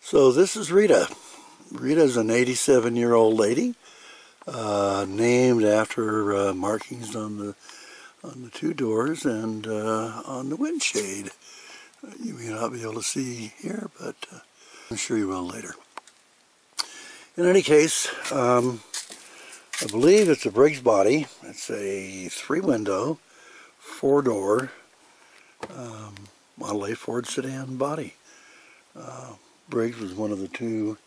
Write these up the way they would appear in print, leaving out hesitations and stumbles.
So this is Rita. Rita's an 87-year-old lady, named after markings on the two doors and on the windshield. You may not be able to see here, but I'm sure you will later. In any case, I believe it's a Briggs body. It's a 3-window, 4-door Model A Ford sedan body. Briggs was one of the two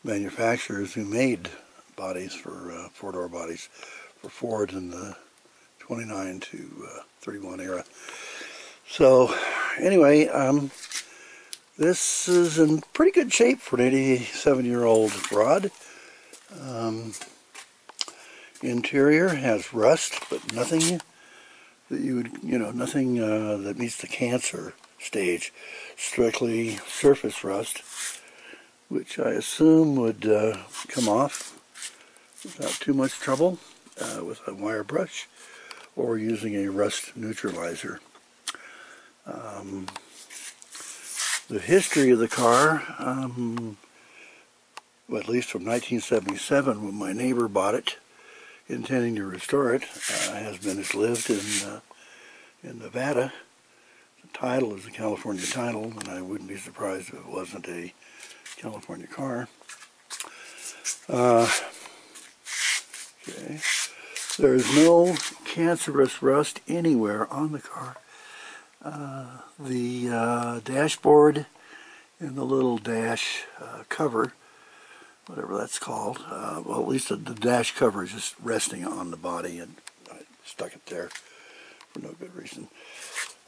manufacturers who made bodies for 4-door bodies for Ford in the 29 to 31 era. So anyway, this is in pretty good shape for an 87-year-old rod. Interior has rust, but nothing that you would, nothing that meets the cancer stage. Strictly surface rust, which I assume would come off without too much trouble with a wire brush or using a rust neutralizer. The history of the car, well, at least from 1977 when my neighbor bought it, intending to restore it, has been it's lived in Nevada. The title is a California title, and I wouldn't be surprised if it wasn't a California car. Okay. There is no cancerous rust anywhere on the car. The dashboard and the little dash cover, whatever that's called, well, at least the dash cover is just resting on the body, and I stuck it there for no good reason.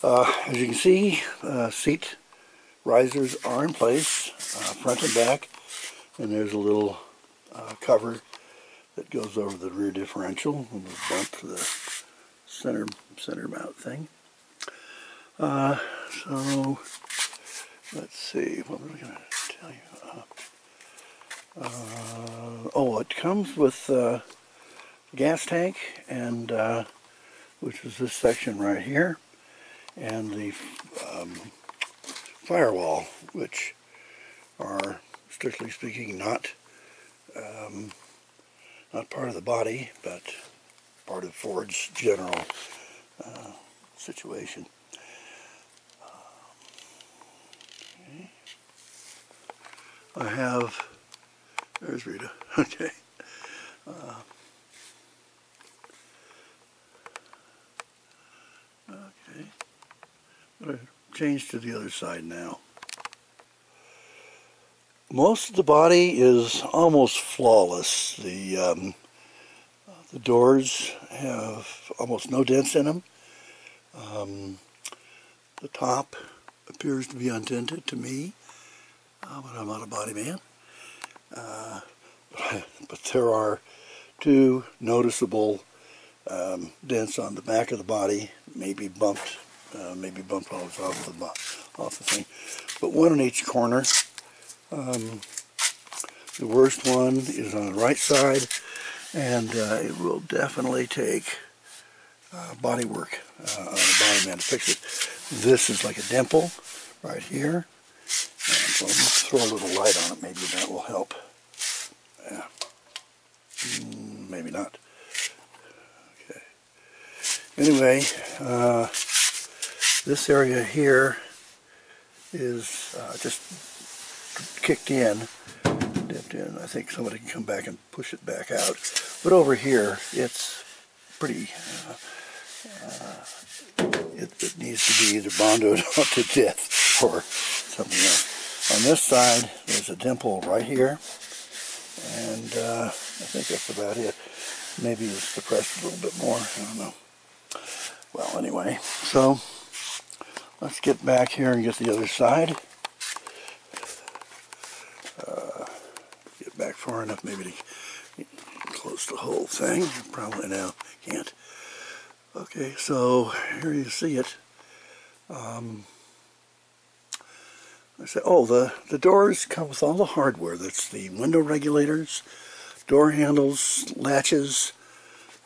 As you can see, seat risers are in place, front and back, and there's a little cover that goes over the rear differential and the bump for the center mount thing. So let's see, what was I going to tell you? Oh, it comes with gas tank, and which is this section right here, and the firewall, which are strictly speaking not part of the body, but part of Ford's general situation. Okay. I have, there's Rita, okay. Okay, I'm going to change to the other side now. Most of the body is almost flawless. The doors have almost no dents in them. The top appears to be undented to me, but I'm not a body man. But there are two noticeable dents on the back of the body, maybe bumped holes off the thing, but one in each corner. The worst one is on the right side, and it will definitely take body work on a body man to fix it. This is like a dimple right here, and so I'm going to throw a little light on it. Maybe that will help. Yeah. Maybe not. Okay. Anyway, this area here is just kicked in, dipped in. I think somebody can come back and push it back out. But over here, it's pretty, it needs to be either bonded to death or something else. On this side, there's a dimple right here, and I think that's about it. Maybe it's depressed a little bit more, I don't know. Well, anyway, so let's get back here and get the other side. Get back far enough maybe to close the whole thing. Probably now can't. Okay, so here you see it. I say, oh, the doors come with all the hardware. That's the window regulators, door handles, latches,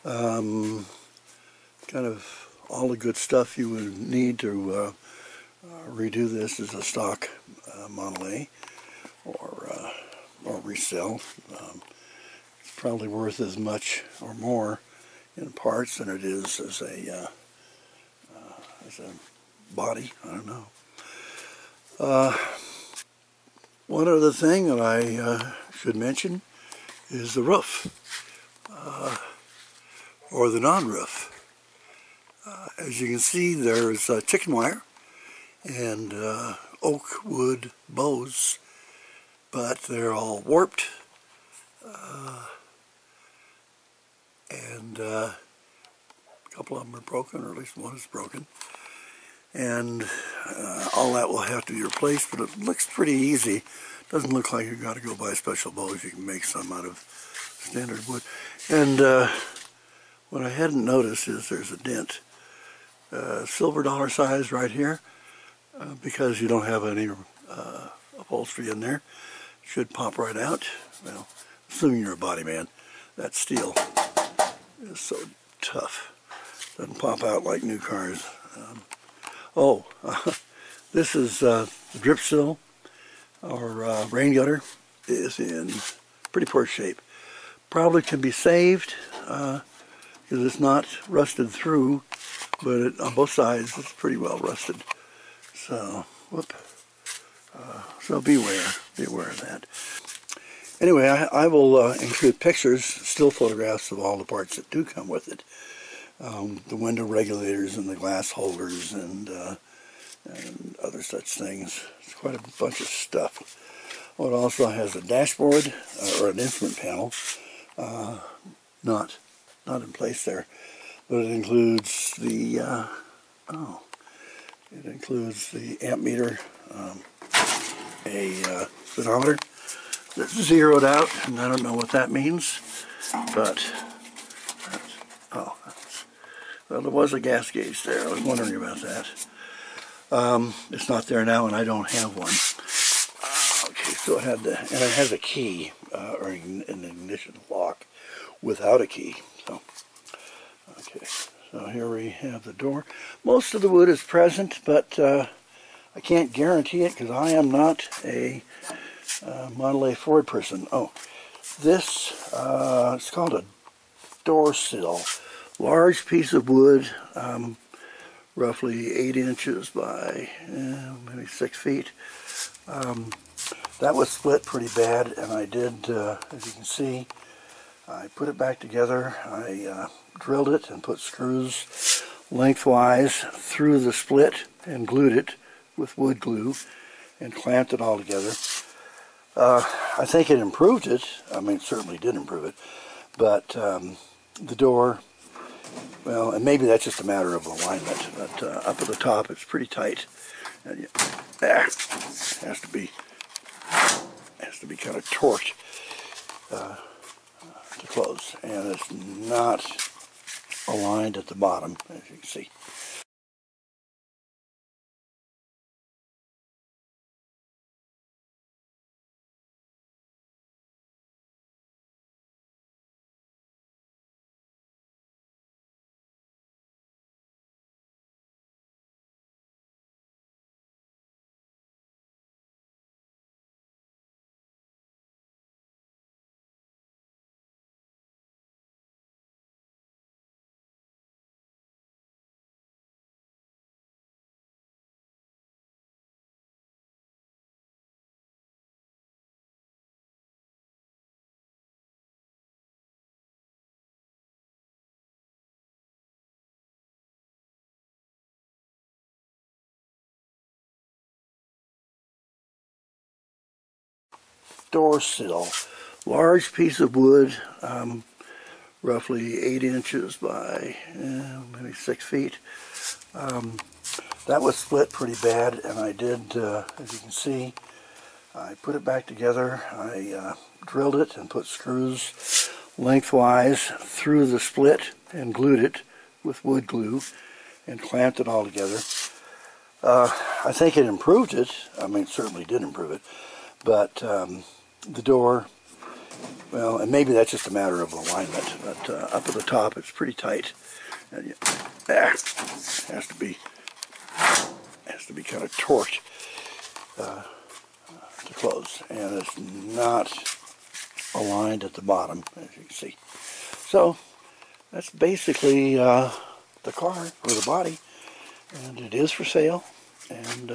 kind of all the good stuff you would need to redo this as a stock Model A. resell. It's probably worth as much or more in parts than it is as a body. I don't know. One other thing that I should mention is the roof, or the non-roof. As you can see, there's chicken wire and oak wood bows, but they're all warped, and a couple of them are broken, or at least one is broken, and all that will have to be replaced, but it looks pretty easy. Doesn't look like you've got to go buy special bows. You can make some out of standard wood. And what I hadn't noticed is there's a dent, silver dollar size right here, because you don't have any upholstery in there. It should pop right out. Well, assuming you're a body man, that steel is so tough. Doesn't pop out like new cars. This is the drip sill, or rain gutter, is in pretty poor shape. Probably can be saved because it's not rusted through, but on both sides it's pretty well rusted. So, so beware of that. Anyway, I will include pictures, still photographs of all the parts that do come with it. The window regulators and the glass holders and other such things. It's quite a bunch of stuff. Oh, it also has a dashboard or an instrument panel, not in place there, but it includes the amp meter, a speedometer that's zeroed out, and I don't know what that means, but well, there was a gas gauge there. I was wondering about that. It's not there now, and I don't have one. Okay, so and it has a key, or an ignition lock without a key. So, okay, so here we have the door. Most of the wood is present, but I can't guarantee it because I am not a Model A Ford person. Oh, this it's called a door sill. Large piece of wood, roughly 8 inches by maybe 6 feet. That was split pretty bad, and I did, as you can see, I put it back together. I drilled it and put screws lengthwise through the split and glued it with wood glue and clamped it all together. I think it improved it. I mean, it certainly did improve it, but the door, well, and maybe that's just a matter of alignment, but up at the top it's pretty tight, and has to be kind of torqued to close, and it's not aligned at the bottom, as you can see. Door sill, large piece of wood, roughly 8 inches by maybe 6 feet. That was split pretty bad, and I did, as you can see, I put it back together. I drilled it and put screws lengthwise through the split and glued it with wood glue and clamped it all together. I think it improved it. I mean, it certainly did improve it, but the door, well, and maybe that's just a matter of alignment, but up at the top it's pretty tight, and has to be kind of torqued to close, and it's not aligned at the bottom, as you can see. So that's basically the car, or the body, and it is for sale. And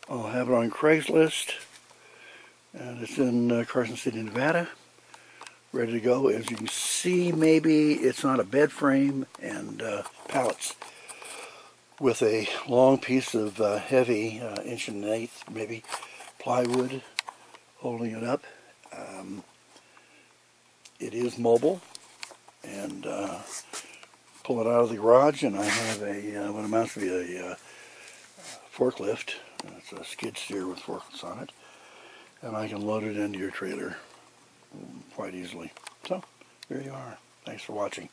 I'll have it on Craigslist, and it's in Carson City, Nevada, ready to go. As you can see, maybe it's on a bed frame and pallets with a long piece of heavy 1.1 inch maybe plywood holding it up. It is mobile, and pull it out of the garage, and I have a what amounts to be a forklift. It's a skid steer with forklifts on it, and I can load it into your trailer quite easily. So there you are. Thanks for watching.